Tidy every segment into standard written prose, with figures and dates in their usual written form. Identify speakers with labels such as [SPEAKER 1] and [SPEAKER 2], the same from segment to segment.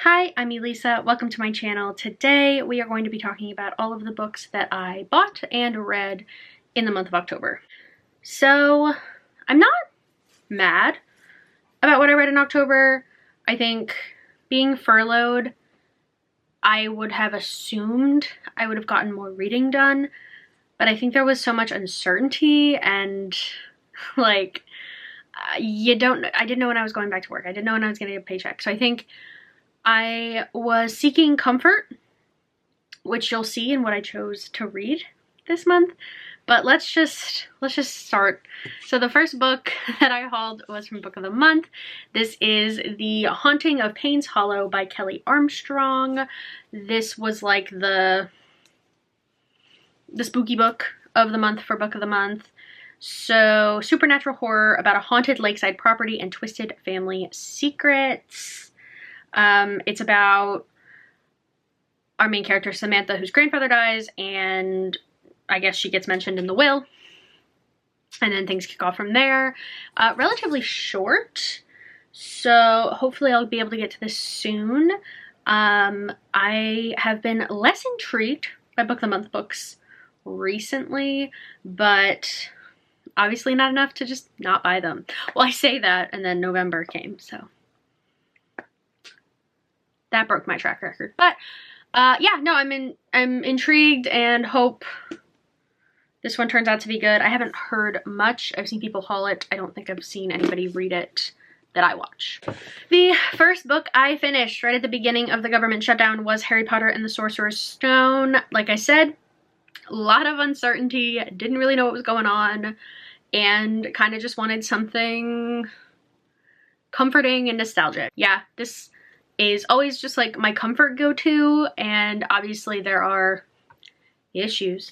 [SPEAKER 1] Hi, I'm Elisa. Welcome to my channel. Today we are going to be talking about all of the books that I bought and read in the month of October. So I'm not mad about what I read in October. I think being furloughed, I would have assumed I would have gotten more reading done, but I think there was so much uncertainty and like I didn't know when I was going back to work. I didn't know when I was going to get a paycheck. So I think I was seeking comfort, which you'll see in what I chose to read this month. But let's just start. So the first book that I hauled was from Book of the Month. This is The Haunting of Payne's Hollow by Kelly Armstrong. This was like the spooky book of the month for Book of the Month. So supernatural horror about a haunted lakeside property and twisted family secrets. It's about our main character, Samantha, whose grandfather dies, and I guess she gets mentioned in the will. And then things kick off from there. Relatively short, so hopefully I'll be able to get to this soon. I have been less intrigued by Book of the Month books recently, but obviously not enough to just not buy them. Well, I say that, and then November came, so that broke my track record. But yeah, no, I'm intrigued and hope this one turns out to be good. I haven't heard much. I've seen people haul it. I don't think I've seen anybody read it that I watch. The first book I finished right at the beginning of the government shutdown was Harry Potter and the Sorcerer's Stone. Like I said, a lot of uncertainty. Didn't really know what was going on and kind of just wanted something comforting and nostalgic. Yeah, this is always just like my comfort go-to, and obviously there are issues,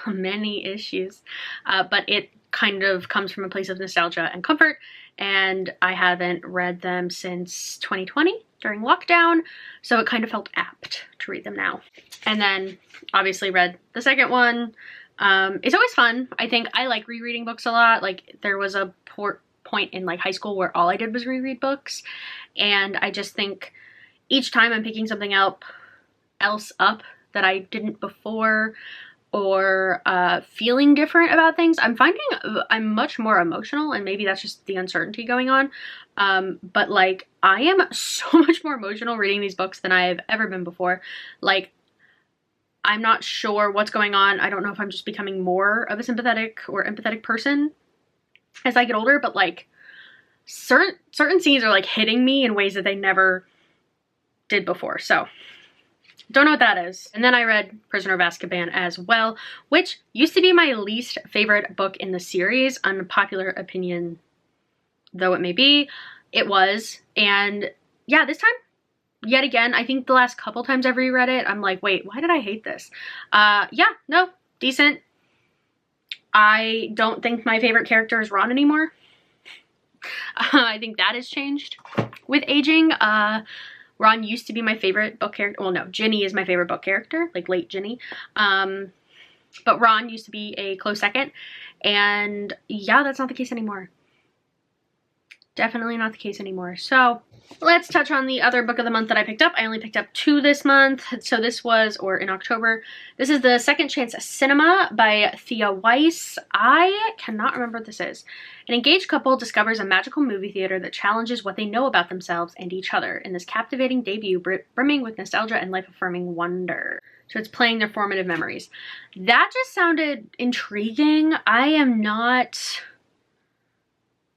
[SPEAKER 1] many issues, but it kind of comes from a place of nostalgia and comfort, and I haven't read them since 2020 during lockdown, so it kind of felt apt to read them now. And then obviously read the second one. It's always fun. I think I like rereading books a lot. Like there was a point in like high school where all I did was reread books, and I just think each time I'm picking something else up that I didn't before, or feeling different about things, I'm finding I'm much more emotional, and maybe that's just the uncertainty going on, but like I am so much more emotional reading these books than I've ever been before. Like I'm not sure what's going on. I don't know if I'm just becoming more of a sympathetic or empathetic person as I get older, but like certain scenes are like hitting me in ways that they never did before. So don't know what that is. And then I read Prisoner of Azkaban as well, which used to be my least favorite book in the series, unpopular opinion though it may be. It was. And yeah, this time, yet again, I think the last couple times I've reread it, I'm like, wait, why did I hate this? Yeah, no, decent. I don't think my favorite character is Ron anymore. I think that has changed with aging. Ron used to be my favorite book character. Well, no, Ginny is my favorite book character, like late Ginny. But Ron used to be a close second. And yeah, that's not the case anymore. Definitely not the case anymore. So let's touch on the other book of the month that I picked up. I only picked up 2 this month. So this was, or in October, this is The Second Chance Cinema by Thea Weiss. I cannot remember what this is. An engaged couple discovers a magical movie theater that challenges what they know about themselves and each other in this captivating debut brimming with nostalgia and life-affirming wonder. So it's playing their formative memories. That just sounded intriguing. I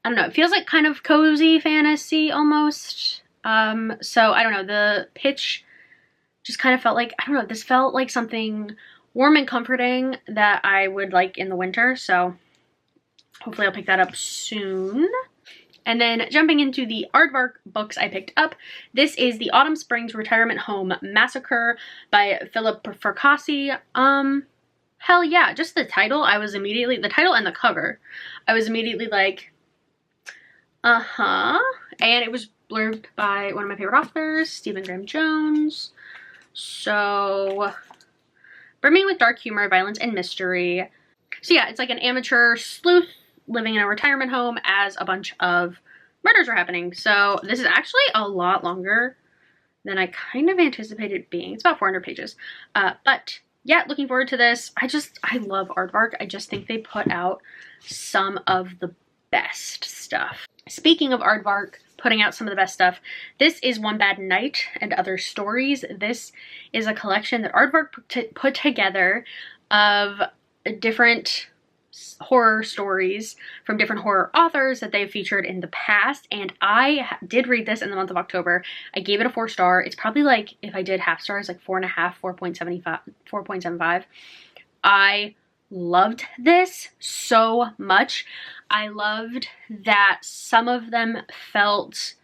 [SPEAKER 1] don't know, it feels like kind of cozy fantasy almost. So I don't know, the pitch just kind of felt like, I don't know, this felt like something warm and comforting that I would like in the winter. So hopefully I'll pick that up soon. And then jumping into the aardvark books I picked up, this is The Autumn Springs Retirement Home Massacre by Philip Fracassi. Hell yeah, just the title, the title and the cover, I was immediately like, and it was blurbed by one of my favorite authors, Stephen Graham Jones. So, brimming with dark humor, violence, and mystery. So yeah, it's like an amateur sleuth living in a retirement home as a bunch of murders are happening. So this is actually a lot longer than I kind of anticipated it being. It's about 400 pages. But yeah, looking forward to this. I love Aardvark. I just think they put out some of the best stuff. Speaking of Aardvark putting out some of the best stuff, this is One Bad Night and Other Stories. This is a collection that Aardvark put together of different horror stories from different horror authors that they've featured in the past, and I did read this in the month of October. I gave it a 4-star. It's probably like, if I did half stars, like 4.5, 4.75, 4.75. I loved this so much. I loved that some of them felt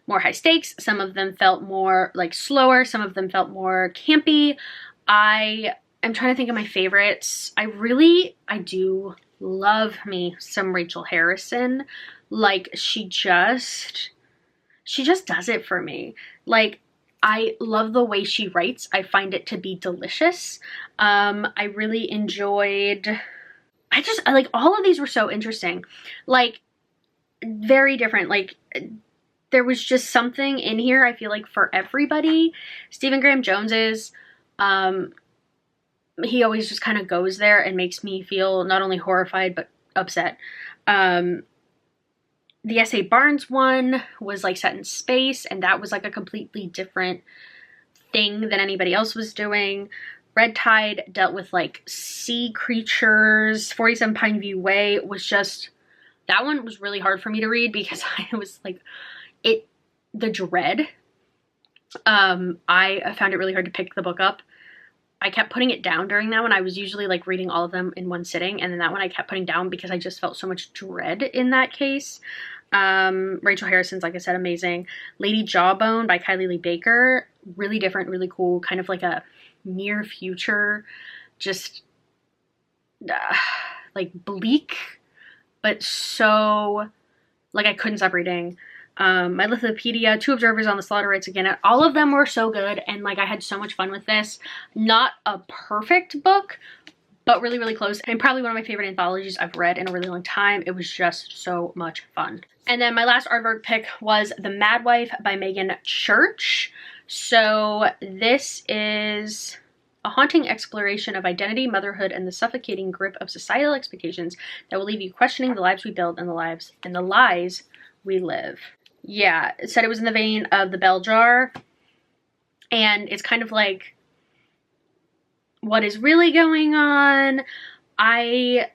[SPEAKER 1] more high stakes, some of them felt more like slower, some of them felt more campy. I'm trying to think of my favorites. I do love me some Rachel Harrison. Like, she just does it for me. Like, I love the way she writes. I find it to be delicious. I really enjoyed, like, all of these were so interesting. Like, very different. Like, there was just something in here, I feel like, for everybody. Stephen Graham Jones's, he always just kind of goes there and makes me feel not only horrified but upset. The S.A. Barnes one was like set in space, and that was like a completely different thing than anybody else was doing. Red Tide dealt with like sea creatures. 47 Pineview Way was just, that one was really hard for me to read because I was like, the dread. I found it really hard to pick the book up. I kept putting it down during that one. I was usually like reading all of them in one sitting, and then that one I kept putting down because I just felt so much dread in that case. Rachel Harrison's, like I said, amazing. Lady Jawbone by Kylie Lee Baker, really different, really cool, kind of like a near future, just like bleak, but so like I couldn't stop reading. My Lithopedia, Two Observers on the Slaughter Rites Again, all of them were so good, and like I had so much fun with this. Not a perfect book, but really, really close, and probably one of my favorite anthologies I've read in a really long time. It was just so much fun. And then my last Aardvark pick was The Mad Wife by Megan Church. So this is a haunting exploration of identity, motherhood, and the suffocating grip of societal expectations that will leave you questioning the lives we build and the lies we live. Yeah, it said it was in the vein of The Bell Jar, and it's kind of like, what is really going on? I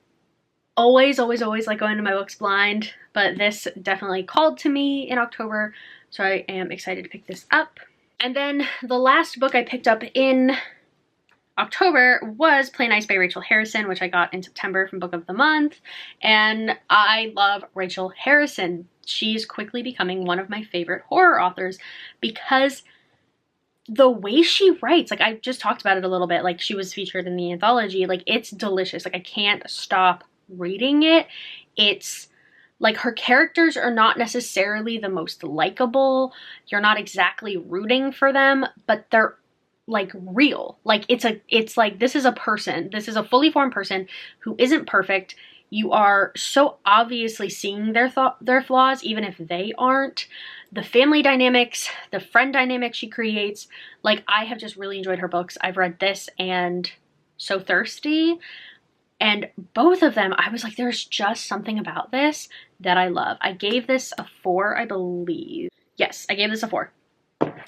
[SPEAKER 1] always like going into my books blind, but this definitely called to me in October, so I am excited to pick this up. And then the last book I picked up in October was Play Nice by Rachel Harrison, which I got in September from Book of the Month, and I love Rachel Harrison. She's quickly becoming one of my favorite horror authors because the way she writes, like I just talked about it a little bit, like she was featured in the anthology, like it's delicious. Like I can't stop reading it. It's like her characters are not necessarily the most likable. You're not exactly rooting for them, but they're like real. Like it's like, this is a person. This is a fully formed person who isn't perfect. You are so obviously seeing their flaws, even if they aren't. The family dynamics, the friend dynamics she creates, like I have just really enjoyed her books. I've read this and So Thirsty, and both of them, I was like, there's just something about this that I love. I gave this a 4, I believe. Yes, I gave this a 4.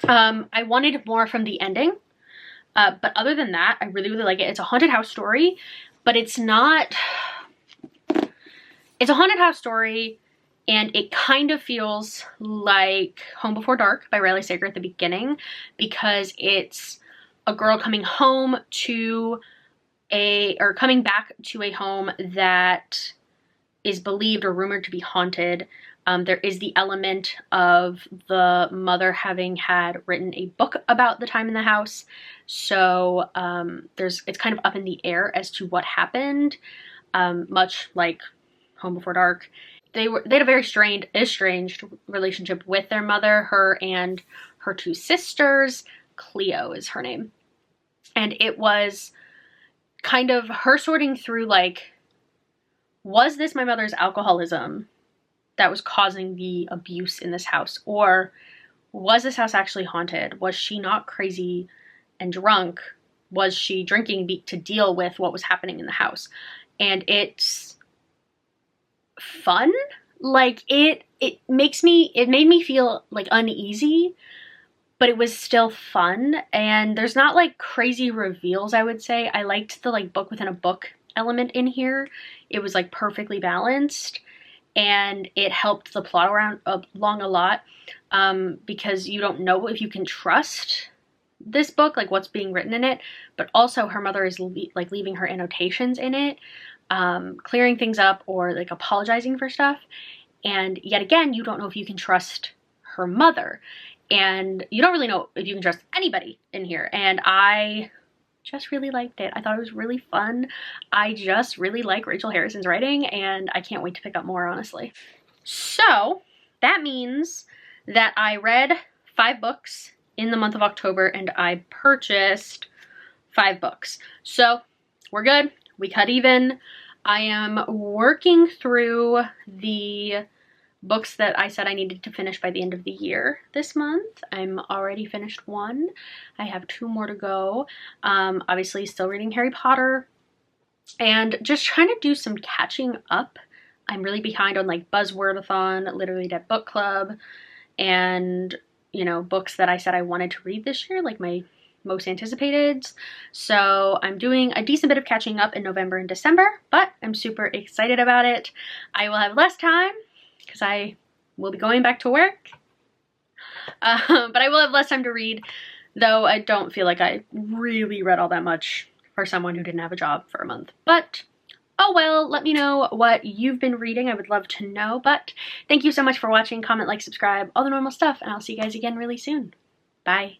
[SPEAKER 1] I wanted more from the ending, but other than that, I really, really like it. It's a haunted house story, but it's not... It's a haunted house story, and it kind of feels like Home Before Dark by Riley Sager at the beginning, because it's a girl coming home to coming back to a home that is believed or rumored to be haunted. There is the element of the mother having had written a book about the time in the house, so it's kind of up in the air as to what happened, much like Home Before Dark. They had a very estranged relationship with their mother, her and her 2 sisters. Cleo is her name. And it was kind of her sorting through, like, was this my mother's alcoholism that was causing the abuse in this house? Or was this house actually haunted? Was she not crazy and drunk? Was she drinking to deal with what was happening in the house? And it's fun. Like it made me feel like uneasy, but it was still fun. And there's not like crazy reveals, I would say. I liked the like book within a book element in here. It was like perfectly balanced, and it helped the plot along a lot, because you don't know if you can trust this book, like what's being written in it, but also her mother is like leaving her annotations in it, clearing things up or like apologizing for stuff. And yet again, you don't know if you can trust her mother, and you don't really know if you can trust anybody in here. And I just really liked it. I thought it was really fun. I just really like Rachel Harrison's writing, and I can't wait to pick up more, honestly. So that means that I read 5 books in the month of October, and I purchased 5 books. So we're good. We cut even. I am working through the books that I said I needed to finish by the end of the year this month. I'm already finished 1. I have 2 more to go. Obviously still reading Harry Potter and just trying to do some catching up. I'm really behind on like Buzzwordathon, Literally Dead Book Club, and you know, books that I said I wanted to read this year, like my most anticipated. So I'm doing a decent bit of catching up in November and December, but I'm super excited about it. I will have less time because I will be going back to work, but I will have less time to read, though I don't feel like I really read all that much for someone who didn't have a job for a month. But oh well, let me know what you've been reading. I would love to know. But thank you so much for watching. Comment, like, subscribe, all the normal stuff, and I'll see you guys again really soon. Bye.